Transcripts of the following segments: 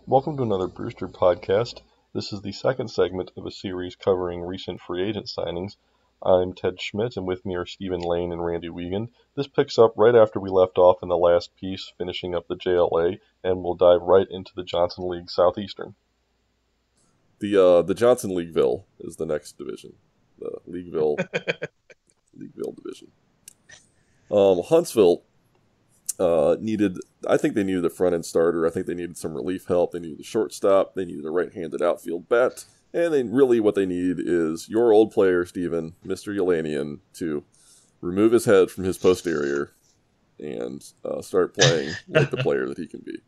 Welcome to another Brewster podcast. This is the second segment of a series covering recent free agent signings. I'm Ted Schmidt, and with me are Stephen Lane and Randy Weigand. This picks up right after we left off in the last piece, finishing up the JLA, and we'll dive right into the Johnson League Southeastern. The Johnson Leagueville is the next division. The Leagueville division. Huntsville needed, I think they needed a front-end starter. I think they needed some relief help. They needed a shortstop. They needed a right-handed outfield bat. And what they need is your old player, Steven, Mr. Yelanian, to remove his head from his posterior and start playing like the player that he can be.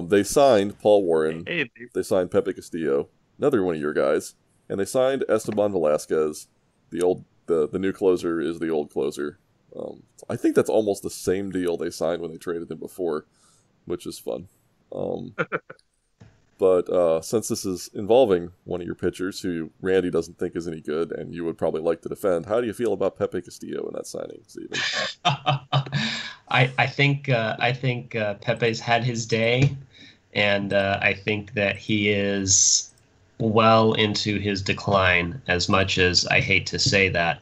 They signed Paul Warren. They signed Pepe Castillo, another one of your guys. And they signed Esteban Velasquez. The new closer is the old closer. I think that's almost the same deal they signed when they traded him before, which is fun. But since this is involving one of your pitchers who Randy doesn't think is any good and you would probably like to defend, how do you feel about Pepe Castillo in that signing, Steven? I think Pepe's had his day, and I think that he is well into his decline, as much as I hate to say that.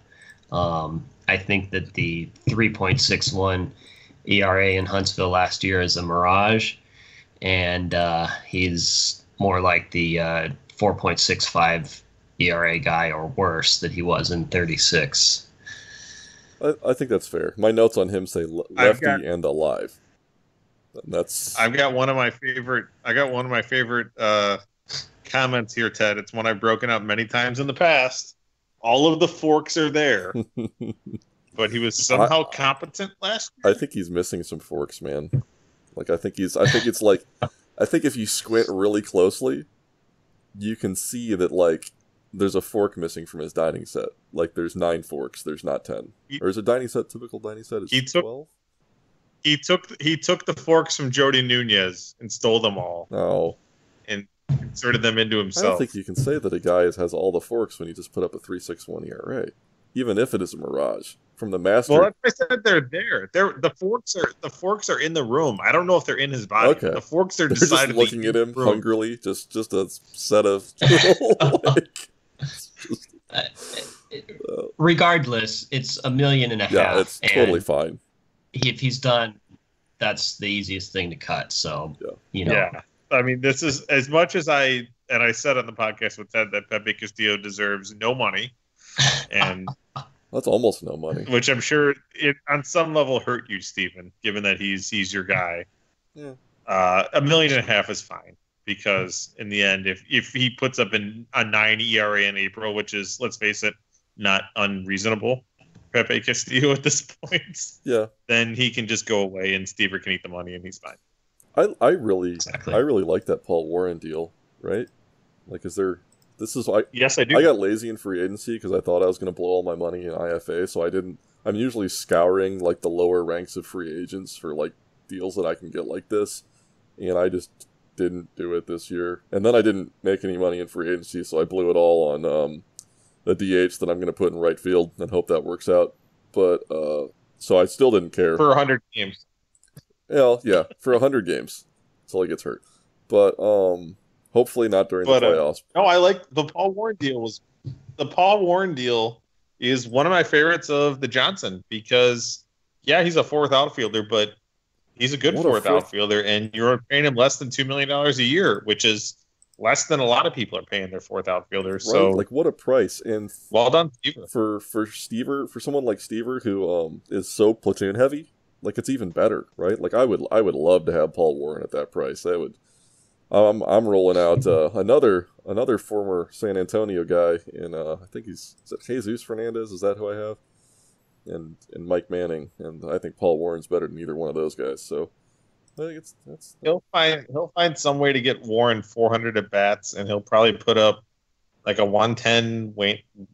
I think that the 3.61 ERA in Huntsville last year is a mirage, and he's more like the 4.65 ERA guy or worse that he was in 36. I think that's fair. My notes on him say lefty and alive. I've got one of my favorite. Comments here, Ted. It's one I've broken out many times in the past. All of the forks are there, but he was somehow competent last year. I think he's missing some forks, man. I think if you squint really closely, you can see that there's a fork missing from his dining set. There's 9 forks, there's not 10. Or is a typical dining set is 12? He took the forks from Jody Nunez and stole them all. Oh. And inserted them into himself. I don't think you can say that a guy has all the forks when you just put up a 3.61 ERA, even if it is a mirage from the master. Well, like I said, they're there. The forks are in the room. I don't know if they're in his body. Okay. The forks are just looking at him hungrily. Just a set of. Regardless, it's $1.5 million. Yeah, it's totally fine. If he's done, that's the easiest thing to cut. So Yeah. I mean, this is as much as I said on the podcast with Ted that Pepe Castillo deserves no money, and that's almost no money, which I'm sure it on some level hurt you, Stephen, given that he's your guy. Yeah, $1.5 million is fine because in the end, if he puts up a 9 ERA in April, which is, let's face it, not unreasonable, Pepe Castillo at this point, yeah, then he can just go away and Stever can eat the money and he's fine. I really like that Paul Warren deal, right? Yes, I do. I got lazy in free agency because I thought I was going to blow all my money in IFA, so I didn't. I'm usually scouring the lower ranks of free agents for deals that I can get like this, and I just didn't do it this year. And then I didn't make any money in free agency, so I blew it all on the DH that I'm going to put in right field and hope that works out. But so I still didn't care for 100 games. Yeah, for 100 games until he gets hurt. But hopefully not during the playoffs. No, I like the Paul Warren deal. The Paul Warren deal is one of my favorites of the Johnson because, yeah, he's a fourth outfielder, but he's a good fourth outfielder, and you're paying him less than $2 million a year, which is less than a lot of people are paying their fourth outfielders. Right? So, what a price! And well done, Stever. For Stever, for someone like Stever who is so platoon heavy. It's even better, right? I would love to have Paul Warren at that price. That would. I'm rolling out another former San Antonio guy in is it Jesus Fernandez? Is that who I have? And Mike Manning, and I think Paul Warren's better than either one of those guys. So I think he'll find some way to get Warren 400 at bats, and he'll probably put up a 110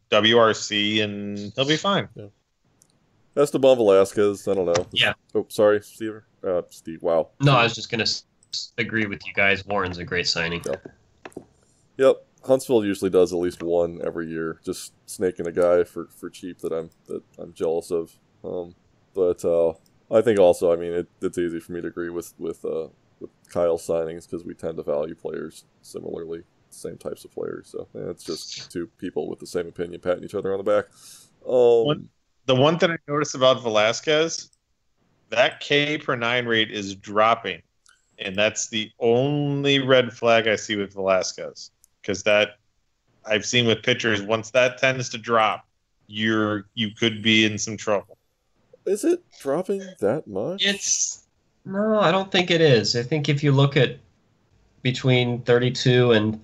WRC, and he'll be fine. Yeah. Esteban Velasquez, I don't know. Yeah. Oh, sorry, Steve. Steve, wow. No, I was just going to agree with you guys. Warren's a great signing. Yep. Huntsville usually does at least one every year, just snaking a guy for cheap that I'm jealous of. But I think also, I mean, it's easy for me to agree with Kyle signings because we tend to value players similarly, same types of players. So it's just two people with the same opinion patting each other on the back. The one thing I noticed about Velasquez, that K per 9 rate is dropping. And that's the only red flag I see with Velasquez. Because that I've seen with pitchers, once that tends to drop, you could be in some trouble. Is it dropping that much? No, I don't think it is. I think if you look at between 32 and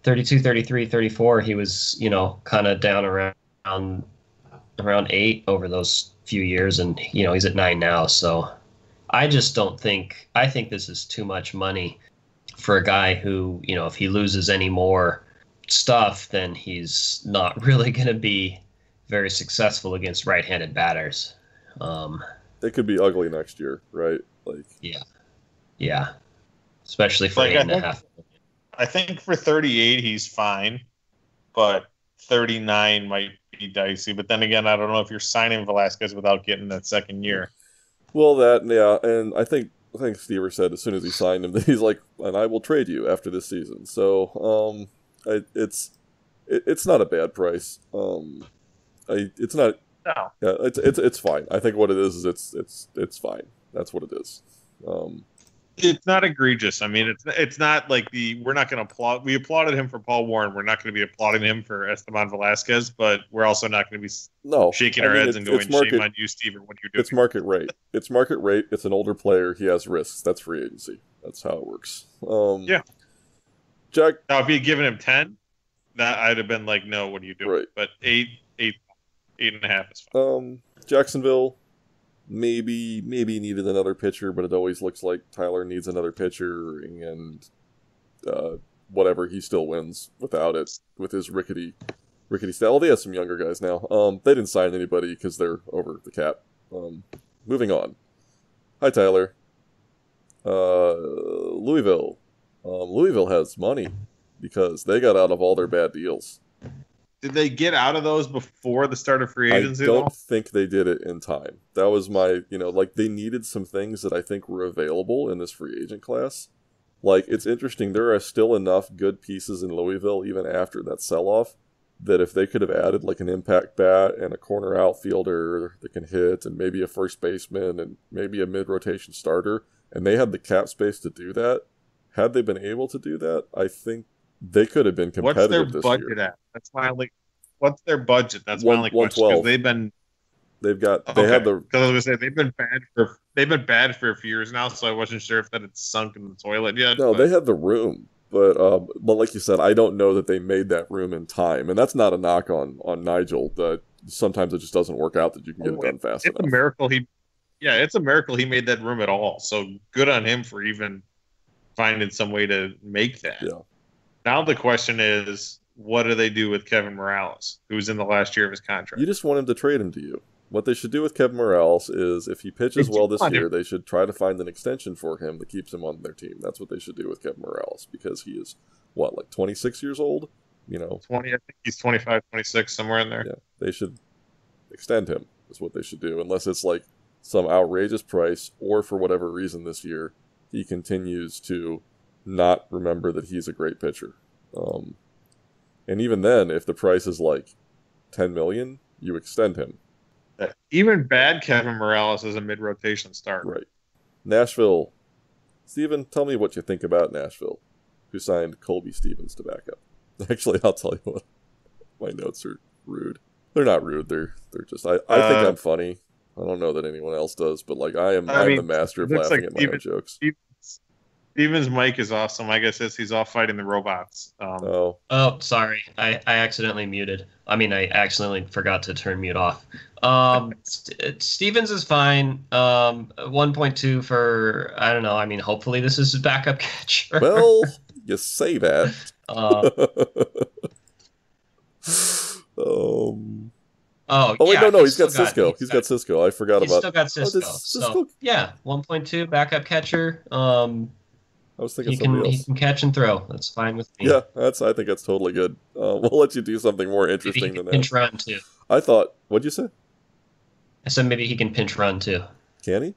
32, 33, 34, he was, kind of down around 8 over those few years, and he's at 9 now. So I just don't think. I think this is too much money for a guy who, if he loses any more stuff, then he's not really going to be very successful against right-handed batters. They could be ugly next year, right? Yeah, especially for 8.5. I think for 38 he's fine, but 39 might be dicey. But then again, I don't know if you're signing Velasquez without getting that second year. Well, and I think Stever said as soon as he signed him that he's like, and I will trade you after this season. So it's not a bad price. It's not. No. Yeah, it's fine. I think what it is it's fine. That's what it is. It's not egregious. I mean, it's not like we're not going to applaud. We applauded him for Paul Warren. We're not going to be applauding him for Esteban Velasquez, but we're also not going to be shaking our heads and going, shame on you, Steve, or what you're doing. It's market rate. It's market rate. It's an older player. He has risks. That's free agency. That's how it works. Yeah. Jack. Now, if you had given him 10, that I'd have been like, no, what are you doing? Right. But 8.5 is fine. Jacksonville maybe needed another pitcher, but it always looks like Tyler needs another pitcher, and whatever, he still wins without it with his rickety style. Well, they have some younger guys now. They didn't sign anybody because they're over the cap. Moving on. Hi, Tyler. Louisville. Louisville has money because they got out of all their bad deals. Did they get out of those before the start of free agency? I don't think they did it in time. That was my, they needed some things that I think were available in this free agent class. Like, it's interesting, there are still enough good pieces in Louisville, even after that sell-off, that if they could have added, like, an impact bat and a corner outfielder that can hit, and maybe a first baseman, and maybe a mid-rotation starter, and they had the cap space to do that, had they been able to do that, I think they could have been competitive this year. What's their budget at? That's my only. What's their budget? That's my only question. 112. They had the. Because I was gonna say they've been bad for a few years now, so I wasn't sure if that had sunk in the toilet yet. No, they had the room, but like you said, I don't know that they made that room in time, and that's not a knock on Nigel. That sometimes it just doesn't work out that you can get it done fast enough. It's a miracle it's a miracle he made that room at all. So good on him for even finding some way to make that. Yeah. Now the question is, what do they do with Kevin Morales, who's in the last year of his contract? You just want him to trade him to you. What they should do with Kevin Morales is, if he pitches well this year, they should try to find an extension for him that keeps him on their team. That's what they should do with Kevin Morales, because he is, 26 years old? 20, I think he's 25, 26, somewhere in there. Yeah, they should extend him, is what they should do, unless it's like some outrageous price, or for whatever reason this year, he continues to not remember that he's a great pitcher. And even then, if the price is like $10 million, you extend him. Even bad Kevin Morales is a mid-rotation starter. Right. Nashville. Steven, tell me what you think about Nashville, who signed Colby Stevens to back up. Actually, I'll tell you what. My notes are rude. They're not rude. They're just. I think I'm funny. I don't know that anyone else does, but I'm the master of laughing at my own jokes. Steven's mic is awesome. I guess he's off fighting the robots. Oh, sorry. I accidentally muted. I accidentally forgot to turn mute off. Stevens is fine. 1.2 for, I don't know. Hopefully this is his backup catcher. Well, you say that. Wait, yeah, no, he's got Cisco. He's got Cisco. I forgot about. He's still got Cisco. So, yeah, 1.2 backup catcher. I was thinking somebody else. He can catch and throw. That's fine with me. Yeah, I think that's totally good. We'll let you do something more interesting than that. Pinch run too. I thought. What'd you say? I said maybe he can pinch run too. Can he?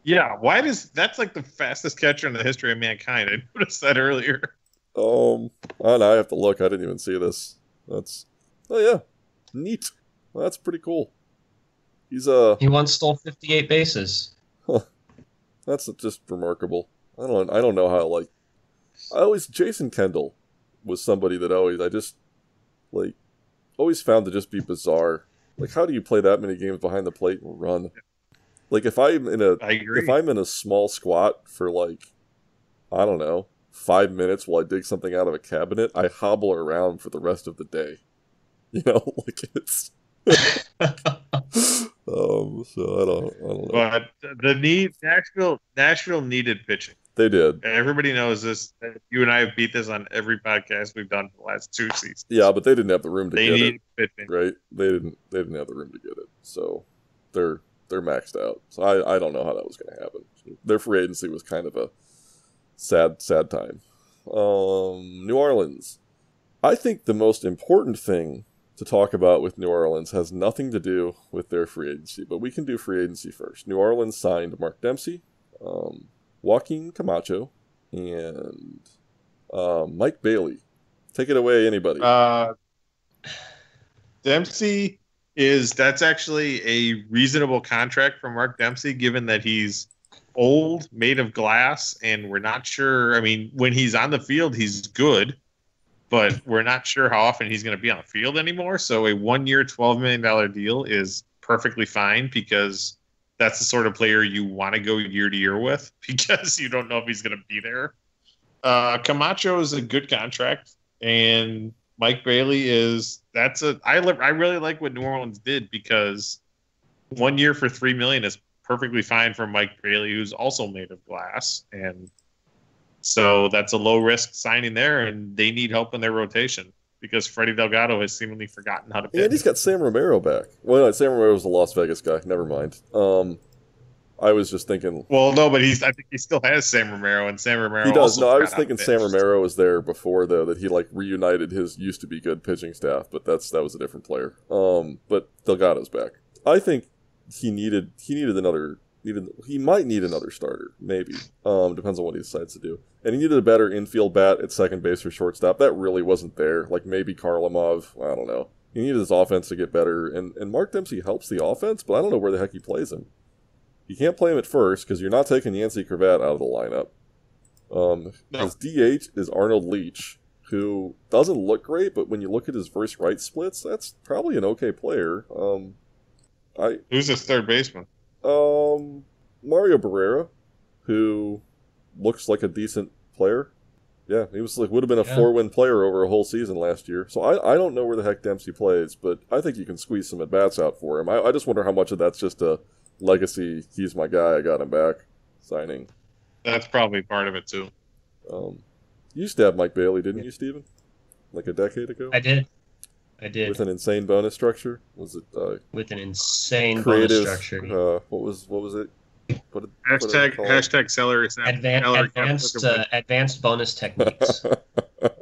Yeah, why does that's like the fastest catcher in the history of mankind? I noticed that earlier. I have to look. I didn't even see this. Yeah, neat. Well, that's pretty cool. He once stole 58 bases. Huh, that's just remarkable. I don't know how Jason Kendall was somebody that always found to just be bizarre. Like, how do you play that many games behind the plate and run? Like, if I'm in a small squat for I don't know, 5 minutes while I dig something out of a cabinet, I hobble around for the rest of the day. You know, like it's. So I don't know. But Nashville needed pitching. They did. And everybody knows this. You and I have beat this on every podcast we've done for the last 2 seasons. Yeah, but they didn't have the room to get it. They need pitching, right? They didn't have the room to get it. So they're maxed out. So I don't know how that was going to happen. Their free agency was kind of a sad time. New Orleans. I think the most important thing to talk about with New Orleans has nothing to do with their free agency, but we can do free agency first. New Orleans signed Mark Dempsey, Joaquin Camacho, and Mike Bailey. Take it away, anybody. Dempsey that's actually a reasonable contract for Mark Dempsey, given that he's old, made of glass, and we're not sure. I mean, when he's on the field, he's good, but we're not sure how often he's going to be on the field anymore. So a 1-year, $12 million deal is perfectly fine, because that's the sort of player you want to go year to year with, because you don't know if he's going to be there. Camacho is a good contract, and Mike Bailey I really like what New Orleans did, because 1 year for $3 million is perfectly fine for Mike Bailey, who's also made of glass, and so that's a low risk signing there, and they need help in their rotation because Freddie Delgado has seemingly forgotten how to pitch. And he's got Sam Romero back. Well, no, Sam Romero was the Las Vegas guy. Never mind. I was just thinking. Well, no, but I think he still has Sam Romero, and Sam Romero. He does. Also I was thinking Sam Romero was there before, though, that he reunited his used to be good pitching staff, but that was a different player. But Delgado's back. I think he might need another starter, maybe. Depends on what he decides to do. And he needed a better infield bat at second base or shortstop. That really wasn't there. Like maybe Karlamov. I don't know. He needed his offense to get better, and Mark Dempsey helps the offense, but I don't know where the heck he plays him. You can't play him at first because you're not taking Yancey Cravat out of the lineup. No. His DH is Arnold Leach, who doesn't look great, but when you look at his verse-right splits, that's probably an okay player. Who's his third baseman? Mario Barrera, who looks like a decent player. Yeah, he would have been a 4-win player over a whole season last year. So I don't know where the heck Dempsey plays, but I think you can squeeze some at-bats out for him. I just wonder how much of that's just a legacy, he's my guy, I got him back signing. That's probably part of it, too. You used to have Mike Bailey, didn't you, Steven? Like a decade ago? I did. With an insane bonus structure? Was it with an insane creative, bonus structure? What was it? Hashtag salary advanced bonus techniques.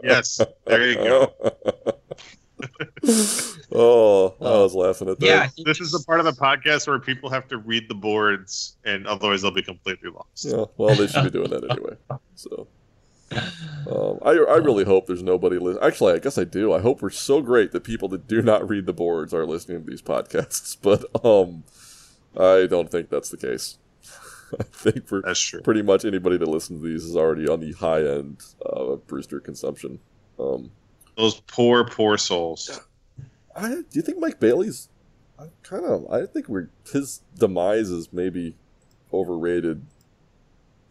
Yes, there you go. Oh, I was laughing at that. Yeah, this is the part of the podcast where people have to read the boards, and otherwise they'll be completely lost. Yeah, well, they should be doing that anyway. So, I really hope there's nobody listening. Actually, I guess I do. I hope we're so great that people that do not read the boards are listening to these podcasts. But I don't think that's the case. I think that's true. Pretty much anybody that listens to these is already on the high end of Brewster consumption. Those poor souls. Do you think Mike Bailey's? I think his demise is maybe overrated,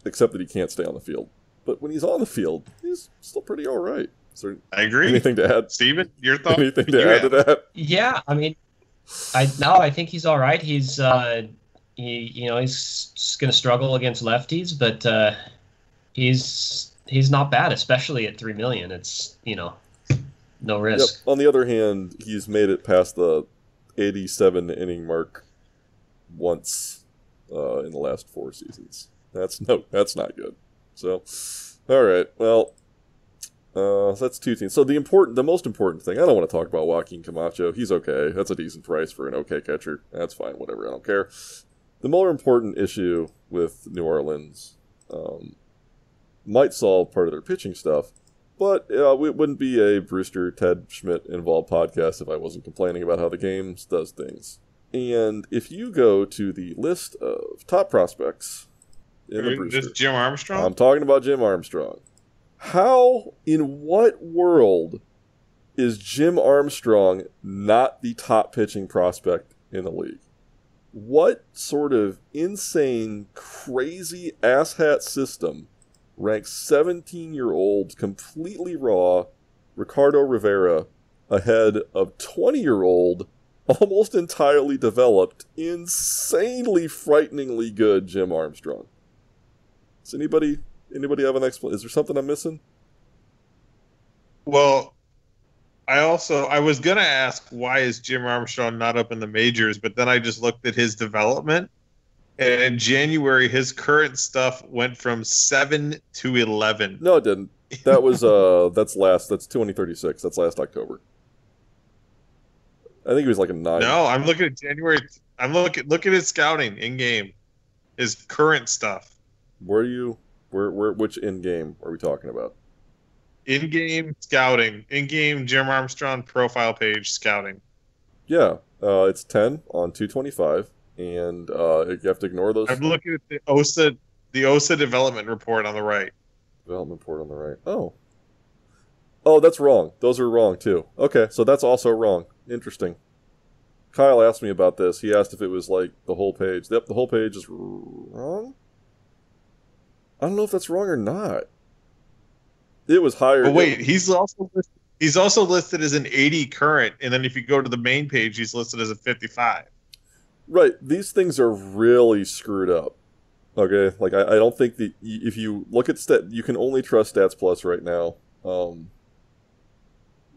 except that he can't stay on the field. But when he's on the field, he's still pretty all right. Is I agree. Anything to add, Steven? Your thoughts? Anything to add to that? Yeah, I mean, I think he's all right. He's he's going to struggle against lefties, but he's not bad, especially at $3 million. It's no risk. Yep. On the other hand, he's made it past the 87 inning mark once in the last 4 seasons. That's not good. So, all right, well, that's 2 teams. So the most important thing, I don't want to talk about Joaquin Camacho. He's okay. That's a decent price for an okay catcher. That's fine. Whatever. I don't care. The more important issue with New Orleans might solve part of their pitching stuff, but it wouldn't be a Brewster, Ted Schmidt involved podcast if I wasn't complaining about how the game does things. And if you go to the list of top prospects in the Brewster, this Jim Armstrong? I'm talking about Jim Armstrong. How, in what world is Jim Armstrong not the top pitching prospect in the league? What sort of insane, crazy asshat system ranks 17-year-old, completely raw Ricardo Rivera ahead of 20-year-old, almost entirely developed, insanely, frighteningly good Jim Armstrong? Does anybody have an explanation? Is there something I'm missing? Well, I was going to ask, why is Jim Armstrong not up in the majors? But then I just looked at his development. And in January, his current stuff went from 7 to 11. No, it didn't. That was, that's 2036. That's last October. I think he was like a 9. No, I'm looking at January. Look at his scouting in-game. His current stuff. Which in-game are we talking about? In-game scouting. In-game Jim Armstrong profile page scouting. Yeah, it's 10 on 225, and you have to ignore those. I'm looking at the OSA development report on the right. Development report on the right. Oh, that's wrong. Those are wrong too. Okay, so that's also wrong. Interesting. Kyle asked me about this. He asked if it was like the whole page. Yep, the whole page is wrong. I don't know if that's wrong or not. It was higher. But wait, he's also listed as an 80 current, and then if you go to the main page, he's listed as a 55. Right. These things are really screwed up. Okay? Like, I don't think that if you look at you can only trust Stats Plus right now.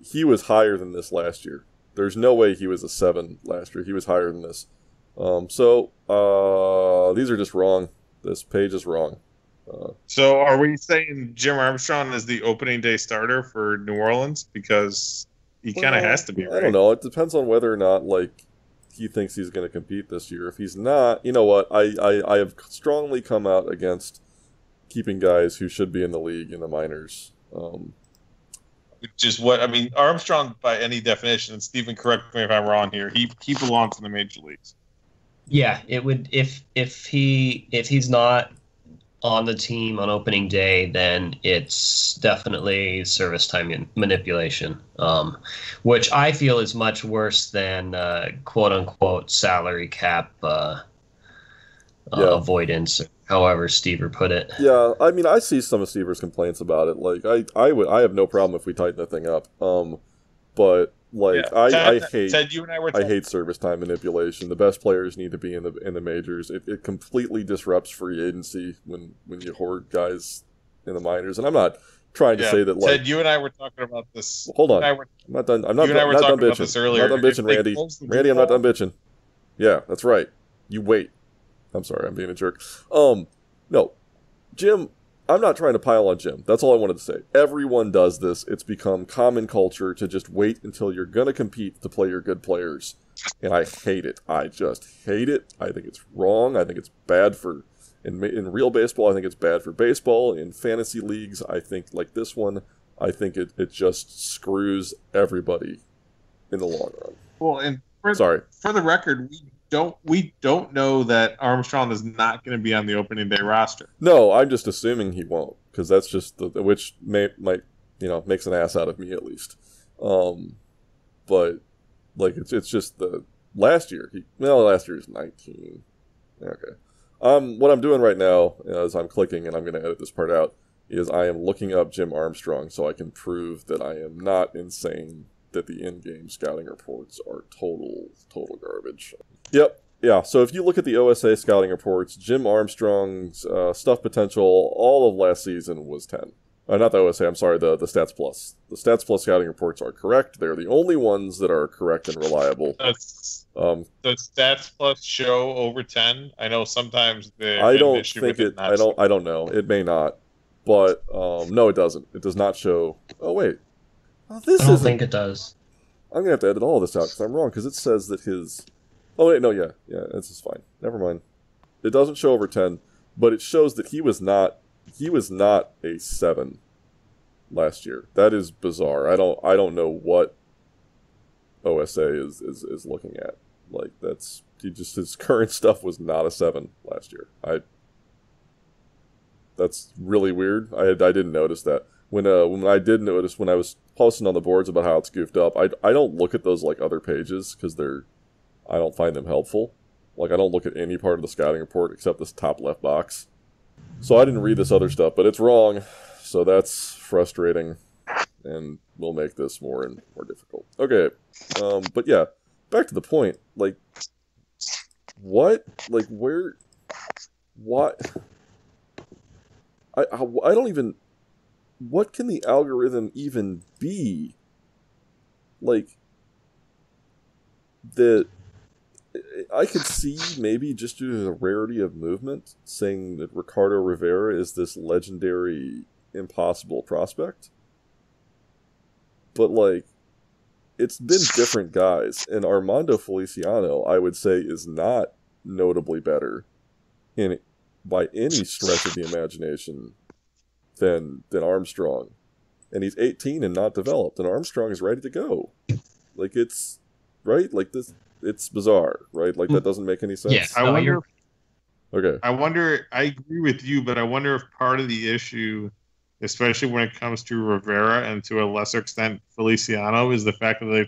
He was higher than this last year. There's no way he was a 7 last year. He was higher than this. So these are just wrong. This page is wrong. So are we saying Jim Armstrong is the opening day starter for New Orleans? Because he kind of has to be, right? I don't know. It depends on whether or not, like, he thinks he's going to compete this year. If he's not, you know what? I have strongly come out against keeping guys who should be in the league in the minors. Which is what, I mean, Armstrong, by any definition, and Stephen, correct me if I'm wrong here, he belongs in the major leagues. Yeah, it would if he's not on the team on opening day, then it's definitely service time manipulation, which I feel is much worse than quote unquote salary cap avoidance, or however Stever put it. Yeah, I mean, I see some of Stever's complaints about it. Like, I have no problem if we tighten the thing up. But like, yeah. Ted, you and I hate service time manipulation. The best players need to be in the majors. It completely disrupts free agency when you hoard guys in the minors. And I'm not trying to say that, like, Ted, you and I were talking about this. Hold on, I'm not done. I'm not done bitching. Earlier. I'm not done bitching, Randy. Randy, I'm not done bitching. Yeah, that's right. You wait. I'm sorry, I'm being a jerk. No, Jim. I'm not trying to pile on Jim. That's all I wanted to say. Everyone does this. It's become common culture to just wait until you're going to compete to play your good players. And I hate it. I just hate it. I think it's wrong. I think it's bad for... In real baseball, I think it's bad for baseball. In fantasy leagues, I think, like this one, I think it just screws everybody in the long run. Well, and for the record, we don't know that Armstrong is not going to be on the opening day roster. No, I'm just assuming he won't, because that's just which might makes an ass out of me at least. But like it's just the last year. Last year is 19. Okay. What I'm doing right now as I'm clicking, and I'm going to edit this part out, is I am looking up Jim Armstrong so I can prove that I am not insane, that the in-game scouting reports are total garbage. Yep. Yeah, so if you look at the OSA scouting reports, Jim Armstrong's stuff potential all of last season was 10. Not the OSA, I'm sorry, the Stats Plus. The Stats Plus scouting reports are correct. They're the only ones that are correct and reliable. Does Stats Plus show over 10? I know sometimes I don't think it. I don't know. It may not, but no, it doesn't. It does not show. Oh wait, I don't think it does. I'm gonna have to edit all this out because I'm wrong. Because it says that his. Oh wait, no, yeah, this is fine. Never mind. It doesn't show over 10, but it shows that he was not a 7 last year. That is bizarre. I don't know what OSA is looking at. Like, his current stuff was not a 7 last year. That's really weird. I didn't notice that. When I did notice, when I was posting on the boards about how it's goofed up, I don't look at those like other pages because I don't find them helpful. Like, I don't look at any part of the scouting report except this top left box. So I didn't read this other stuff, but it's wrong. So that's frustrating, and will make this more and more difficult. Okay, but yeah, back to the point. Like, what? Like, where? What? I don't even... What can the algorithm even be? Like, that I could see maybe just due to the rarity of movement, saying that Ricardo Rivera is this legendary, impossible prospect. But, like, it's been different guys, and Armando Feliciano, I would say, is not notably better by any stretch of the imagination than Armstrong. And he's 18 and not developed, and Armstrong is ready to go. Like, it's right? Like, this, it's bizarre, right? Like, that doesn't make any sense. Yeah, I wonder. Okay. I wonder. I agree with you, but I wonder if part of the issue, especially when it comes to Rivera and to a lesser extent Feliciano, is the fact that they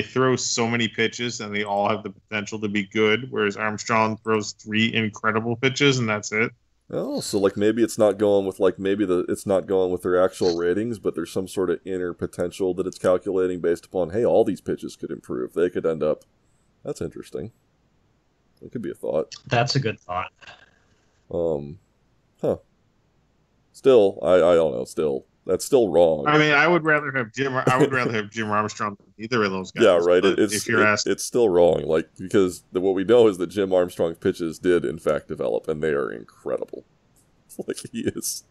throw so many pitches and they all have the potential to be good, whereas Armstrong throws 3 incredible pitches and that's it. Oh, so like maybe it's not going with it's not going with their actual ratings, but there's some sort of inner potential that it's calculating based upon, hey, all these pitches could improve. They could end up. That's interesting. It could be a thought. That's a good thought. Huh. Still, I don't know. Still, that's still wrong. I mean, I would rather have Jim Armstrong than either of those guys. Yeah, right. It's still wrong. Like, because what we know is that Jim Armstrong's pitches did in fact develop, and they are incredible. Like, he is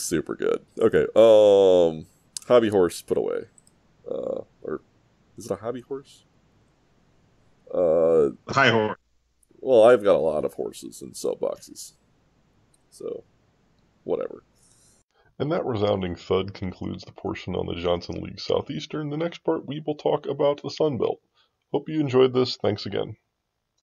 super good. Okay. Hobby horse put away. Or is it a hobby horse? High horse. Well, I've got a lot of horses in soapboxes, so whatever. And that resounding thud concludes the portion on the Johnson League Southeastern. The next part, we will talk about the Sun Belt. Hope you enjoyed this. Thanks again.